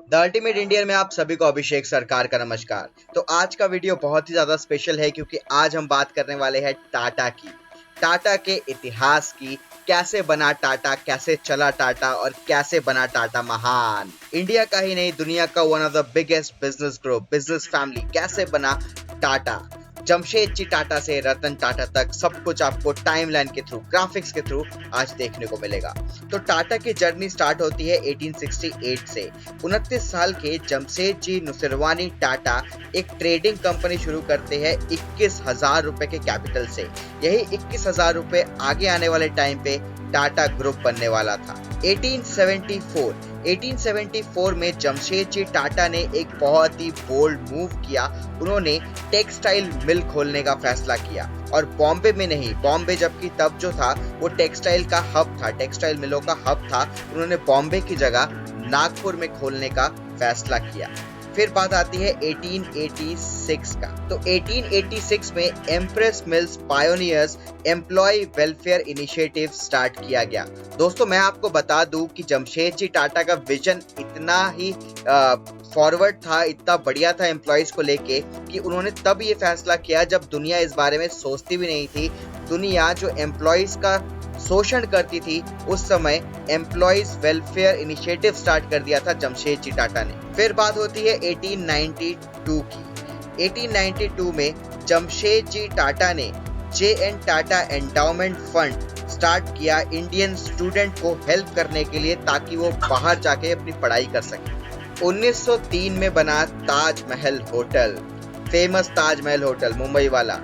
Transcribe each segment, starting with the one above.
The ultimate Indian में आप सभी को अभिषेक सरकार का नमस्कार। तो आज का वीडियो बहुत ही ज्यादा स्पेशल है क्योंकि आज हम बात करने वाले हैं टाटा की, टाटा के इतिहास की। कैसे बना टाटा, कैसे चला टाटा और कैसे बना टाटा महान। इंडिया का ही नहीं, दुनिया का one of the biggest business group, business family कैसे बना टाटा। जमशेद जी टाटा से रतन टाटा तक सब कुछ आपको टाइमलाइन के थ्रू, ग्राफिक्स के थ्रू आज देखने को मिलेगा। तो टाटा की जर्नी स्टार्ट होती है 1868 से। 29 साल के जमशेद जी नुसरवानी टाटा एक ट्रेडिंग कंपनी शुरू करते हैं 21,000 रुपए के कैपिटल से। यही 21,000 रुपए आगे आने वाले टाइम पे टाटा ग्रुप बनने वाला था। 1874 में जमशेद जी टाटा ने एक बहुत ही बोल्ड मूव किया। उन्होंने टेक्सटाइल मिल खोलने का फैसला किया और बॉम्बे में नहीं, बॉम्बे जबकि तब जो था वो टेक्सटाइल का हब था, टेक्सटाइल मिलों का हब था। उन्होंने बॉम्बे की जगह नागपुर में खोलने का फैसला किया। फिर बात आती है 1886 का। तो 1886 में Empress Mills pioneers employ welfare initiative start किया गया। दोस्तों मैं आपको बता दूं कि जमशेद जी टाटा का विजन इतना ही फॉरवर्ड था, इतना बढ़िया था एम्प्लॉयज को लेके कि उन्होंने तब ये फैसला किया जब दुनिया इस बारे में सोचती भी नहीं थी। दुनिया जो एम्प्लॉयज का शोषण करती थी उस समय एम्प्लॉयज वेलफेयर इनिशिएटिव स्टार्ट कर दिया था जमशेद जी टाटा ने। फिर बात होती है 1892 की। 1892 में जमशेद जी टाटा ने JN. Tata endowment fund start किया इंडियन स्टूडेंट को हेल्प करने के लिए, ताकि वो बाहर जाके अपनी पढ़ाई कर सके। 1903 में बना Taj Mahal hotel, famous Taj Mahal hotel Mumbai वाला।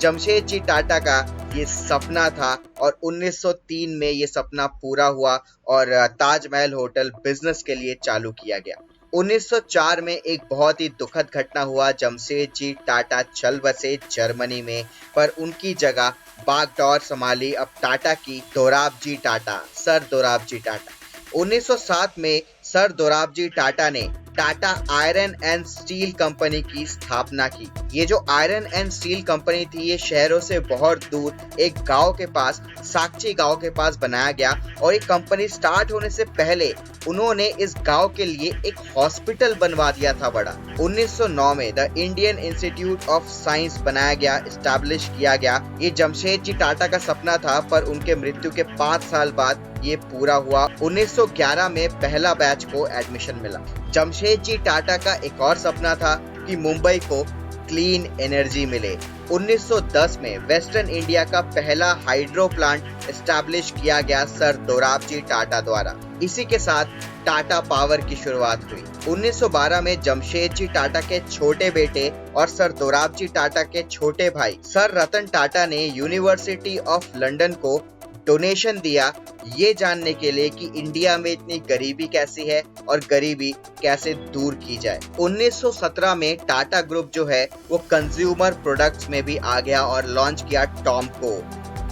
जमशेद जी टाटा का ये सपना था और 1903 में ये सपना पूरा हुआ और ताजमहल होटल बिजनेस के लिए चालू किया गया। 1904 में एक बहुत ही दुखद घटना हुआ। जमशेद जी टाटा चल बसे जर्मनी में, पर उनकी जगह बागडोर संभाली अब टाटा की दोराबजी टाटा, सर दोराबजी टाटा। 1907 में सर दोराबजी टाटा ने Tata iron and steel company की स्थापना की। ये जो आयरन एंड स्टील कंपनी थी ये शहरों से बहुत दूर एक गांव के पास, साक्षी गांव के पास बनाया गया और ये कंपनी स्टार्ट होने से पहले उन्होंने इस गांव के लिए एक हॉस्पिटल बनवा दिया था बड़ा। 1909 में the Indian institute of science बनाया गया, एस्टैब्लिश किया गया। ये जमशेद जी टाटा का सपना था पर उनके मृत्यु के 5 साल बाद ये पूरा हुआ। 1911 में पहला बैच को एडमिशन मिला। जमशेद जी टाटा का एक और सपना था कि मुंबई को क्लीन एनर्जी मिले। 1910 में वेस्टर्न इंडिया का पहला हाइड्रो प्लांट एस्टैब्लिश किया गया सर दोराबजी टाटा द्वारा। इसी के साथ टाटा पावर की शुरुआत हुई। 1912 में जमशेद जी टाटा के छोटे बेटे और सर दोराबजी टाटा के छोटे भाई सर रतन टाटा ने यूनिवर्सिटी ऑफ लंदन को डोनेशन दिया, ये जानने के लिए कि इंडिया में इतनी गरीबी कैसी है और गरीबी कैसे दूर की जाए। 1917 में टाटा ग्रुप जो है वो कंज्यूमर प्रोडक्ट्स में भी आ गया और लॉन्च किया टॉमको,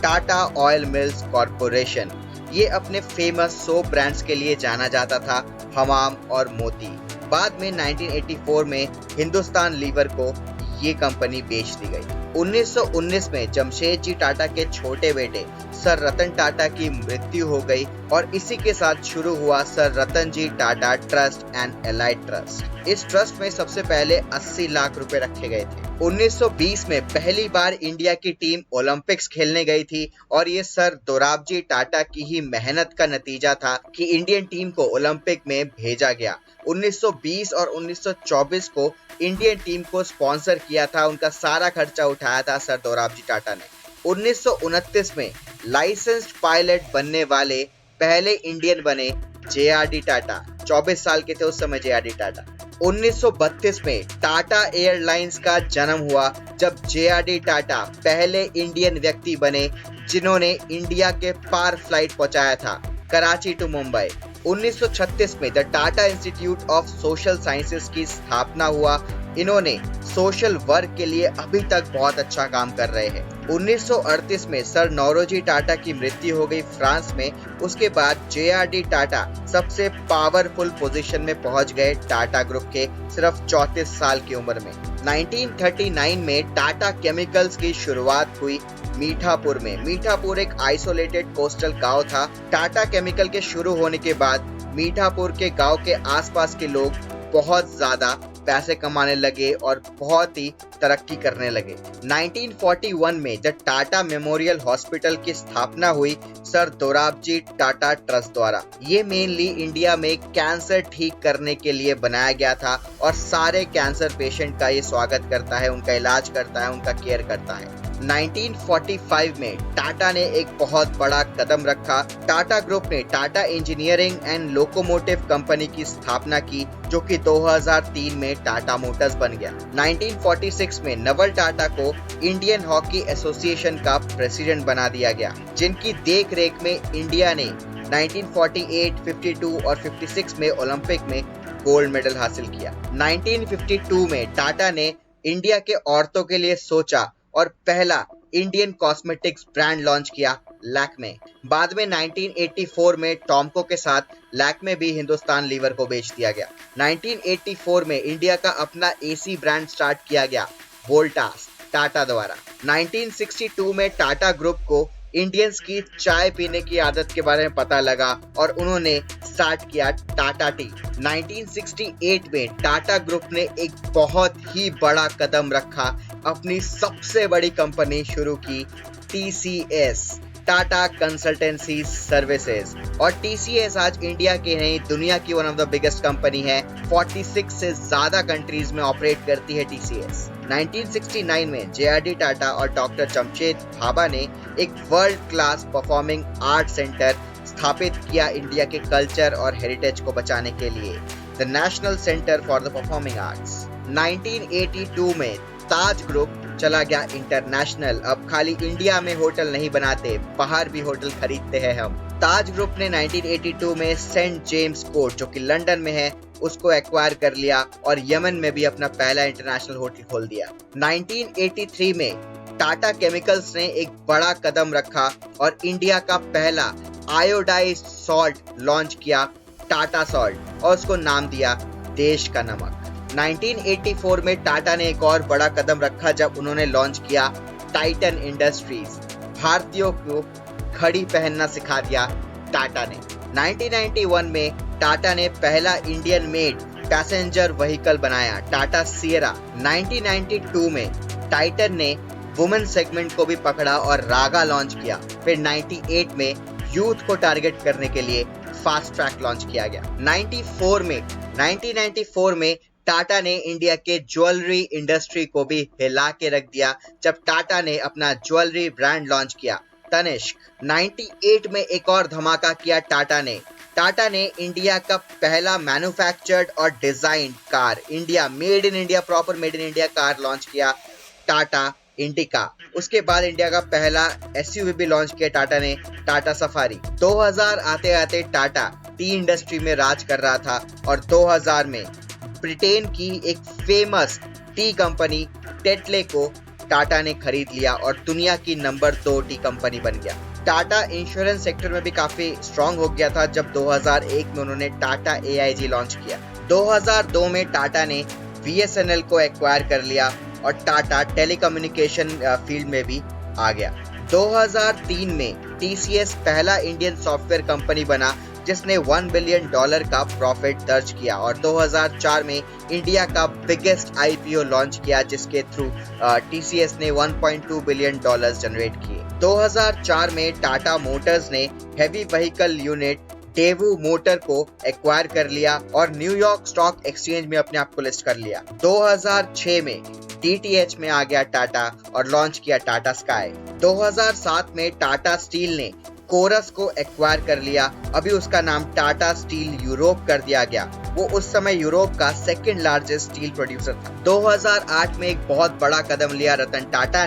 टाटा ऑयल मिल्स कॉरपोरेशन। ये अपने फेमस सोप ब्रांड्स के लिए जाना जाता था, हमाम और मोती। बाद में 1984 में हिंदुस्तान लीवर को ये कंपनी बेच दी गई। 1919 में जमशेद जी टाटा के छोटे बेटे सर रतन टाटा की मृत्यु हो गई और इसी के साथ शुरू हुआ sir Ratan ji Tata trust and allied trust. इस ट्रस्ट में सबसे पहले 80 लाख रुपए रखे गए थे। 1920 में पहली बार इंडिया की टीम ओलंपिक्स खेलने गई थी और ये सर दोराबजी टाटा की ही मेहनत का नतीजा था कि इंडियन टीम को ओलंपिक में भेजा गया। 1920 और 1924 को इंडियन टीम को स्पॉन्सर किया था, उनका सारा खर्चा उठाया था सर दोराबजी टाटा ने। 1929 में लाइसेंस्ड पायलट बनने वाले पहले इंडियन बने जे.आर.डी. टाटा। 24 साल के थे उस समय जे.आर.डी. टाटा। 1932 में टाटा एयरलाइंस का जन्म हुआ जब जे.आर.डी. टाटा पहले इंडियन व्यक्ति बने जिन्होंने इंडिया के पार फ्लाइट पहुंचाया था, कराची टू मुंबई। 1936 में the Tata institute of social sciences की स्थापना हुआ। इन्होंने सोशल वर्क के लिए अभी तक बहुत अच्छा काम कर रहे हैं। 1938 में सर नौरोजी टाटा की मृत्यु हो गई फ्रांस में। उसके बाद जे.आर.डी. टाटा सबसे पावरफुल पोजीशन में पहुंच गए टाटा ग्रुप के सिर्फ 34 साल की उम्र में। 1939 में टाटा केमिकल्स की शुरुआत हुई मीठापुर में। मीठापुर एक आइसोलेटेड कोस्टल गांव था। टाटा केमिकल के शुरू होने के बाद मीठापुर के गांव के आसपास के लोग बहुत ज्यादा पैसे कमाने लगे और बहुत ही तरक्की करने लगे। 1941 में जब टाटा मेमोरियल हॉस्पिटल की स्थापना हुई सर दोराबजी टाटा ट्रस्ट द्वारा। ये मेनली इंडिया में कैंसर ठीक करने के लिए बनाया गया था और सारे कैंसर पेशेंट का ये स्वागत करता है, उनका इलाज करता है, उनका केयर करता है। 1945 में टाटा ने एक बहुत बड़ा कदम रखा। टाटा ग्रुप ने Tata engineering and locomotive company की स्थापना की, जो कि 2003 में टाटा मोटर्स बन गया। 1946 में नवल टाटा को इंडियन हॉकी एसोसिएशन का प्रेसिडेंट बना दिया गया, जिनकी देखरेख में इंडिया ने 1948, 52 और 56 में ओलंपिक में गोल्ड मेडल हासिल किया। 1952 में टाटा ने इंडिया के औरतों के लिए सोचा और पहला इंडियन कॉस्मेटिक्स ब्रांड लॉन्च किया, लैक्मे। बाद में 1984 में टॉमको के साथ लैक्मे भी हिंदुस्तान लीवर को बेच दिया गया। 1984 में इंडिया का अपना एसी ब्रांड स्टार्ट किया गया, वोल्टास, टाटा द्वारा। 1962 में टाटा ग्रुप को इंडियंस की चाय पीने की आदत के बारे में पता लगा और उन्होंने स्टार्ट किया टाटा टी। 1968 में टाटा ग्रुप ने एक बहुत ही बड़ा कदम रखा, अपनी सबसे बड़ी कंपनी शुरू की, TCS, टाटा कंसल्टेंसी सर्विसेज। और TCS आज इंडिया की नहीं, दुनिया की one of the biggest company है। 46 से ज्यादा कंट्रीज में ऑपरेट करती है TCS। 1969 में JRD टाटा और डॉक्टर जमशेद भाभा ने एक world class performing art centre स्थापित किया इंडिया के कल्चर और हेरिटेज को बचाने के लिए, the national centre for the performing arts. 1982 में ताज ग्रुप चला गया इंटरनेशनल। अब खाली इंडिया में होटल नहीं बनाते, बाहर भी होटल खरीदते हैं हम। ताज ग्रुप ने 1982 में सेंट जेम्स कोर्ट, जो कि लंदन में है, उसको एक्वायर कर लिया और यमन में भी अपना पहला इंटरनेशनल होटल खोल दिया। 1983 में टाटा केमिकल्स ने एक बड़ा कदम रखा और इंडिया का पहला आयोडाइज्ड सॉल्ट लॉन्च किया, टाटा सॉल्ट, और उसको नाम दिया देश का नमक। 1984 में टाटा ने एक और बड़ा कदम रखा जब उन्होंने लॉन्च किया टाइटन इंडस्ट्रीज। भारतीयों को घड़ी पहनना सिखा दिया टाटा ने। 1991 में टाटा ने पहला इंडियन मेड पैसेंजर व्हीकल बनाया, टाटा सियरा। 1992 में टाइटन ने वुमेन सेगमेंट को भी पकड़ा और रागा लॉन्च किया। फिर 98 में यूथ को टारगेट करने के लिए फास्ट ट्रैक लॉन्च किया गया। 1994 में टाटा ने इंडिया के ज्वेलरी इंडस्ट्री को भी हिला के रख दिया जब टाटा ने अपना ज्वेलरी ब्रांड लॉन्च किया, तनिष्क। 98 में एक और धमाका किया टाटा ने इंडिया का पहला मैन्युफैक्चर्ड और design car, India made in India, proper made in India car launch किया, टाटा इंडिका। उसके बाद इंडिया का पहला SUV भी लॉन्च किया टाटा ने, टाटा सफारी। 2000 आते आते टाटा टी इंडस्ट्री में राज कर रहा था और 2000 में ब्रिटेन की एक फेमस टी कंपनी टेटले को टाटा ने खरीद लिया और दुनिया की नंबर 2 टी कंपनी बन गया। टाटा इंश्योरेंस सेक्टर में भी काफी स्ट्रांग हो गया था जब 2001 में उन्होंने टाटा AIG लॉन्च किया। 2002 में टाटा ने BSNL को एक्वायर कर लिया और टाटा टेलीकम्युनिकेशन फील्ड में भी आ गया। 2003 में TCS पहला इंडियन सॉफ्टवेयर कंपनी बना जिसने $1 बिलियन का प्रॉफिट दर्ज किया और 2004 में इंडिया का बिगेस्ट IPO लॉन्च किया जिसके थ्रू TCS ने $1.2 बिलियन जनरेट किए। 2004 में टाटा मोटर्स ने heavy vehicle unit Daewoo motor को एक्वायर कर लिया और न्यूयॉर्क स्टॉक एक्सचेंज में अपने आप को लिस्ट कर लिया। 2006 में DTH में आ गया टाटा और लॉन्च किया टाटा स्काई। 2007 में टाटा स्टील ने कोरस को एक्वायर कर लिया, अभी उसका नाम टाटा स्टील यूरोप कर दिया गया। वो उस समय यूरोप का सेकंड लार्जेस्ट स्टील प्रोड्यूसर था। 2008 में एक बहुत बड़ा कदम लिया रतन टाटा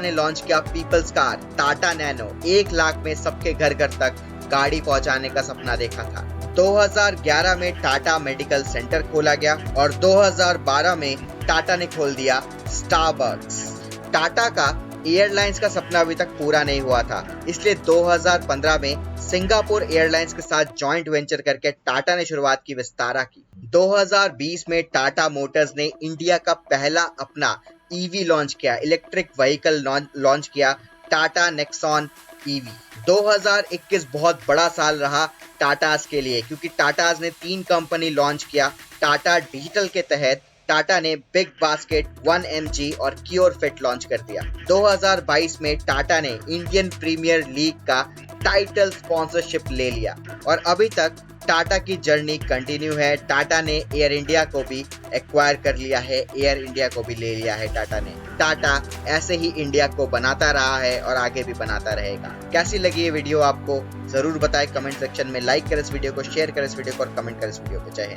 ने लॉन्च किया people's car, Tata Nano. 1 lakh में सबके घर घर तक गाड़ी पहुंचाने का सपना देखा था। 2011 में टाटा मेडिकल सेंटर खोला गया और 2012 में टाटा ने खोल दिया स्टारबक्स। टाटा का एयरलाइंस का सपना अभी तक पूरा नहीं हुआ था, इसलिए 2015 में सिंगापुर एयरलाइंस के साथ जॉइंट वेंचर करके टाटा ने शुरुआत की विस्तारा की। 2020 में टाटा मोटर्स ने इंडिया का पहला अपना EV लॉन्च किया, इलेक्ट्रिक व्हीकल लॉन्च किया, टाटा नेक्सॉन EV। 2021 बहुत बड़ा साल रहा टाटास के लिए, क्योंकि टाटास ने 3 कंपनी लॉन्च किया। टाटा डिजिटल के तहत टाटा ने बिग बास्केट, 1mg और क्योर फिट लॉन्च कर दिया। 2022 में टाटा ने इंडियन प्रीमियर लीग का टाइटल स्पॉन्सरशिप ले लिया और अभी तक टाटा की जर्नी कंटिन्यू है। टाटा ने एयर इंडिया को भी एक्वायर कर लिया है, एयर इंडिया को भी ले लिया है टाटा ने। टाटा ऐसे ही इंडिया को बनाता रहा है और आगे भी बनाता रहेगा। कैसी लगी ये वीडियो आपको जरूर बताएं कमेंट सेक्शन में। लाइक करें इस वीडियो को, शेयर करें इस वीडियो को और कमेंट करें इस वीडियो को। जय हिंद।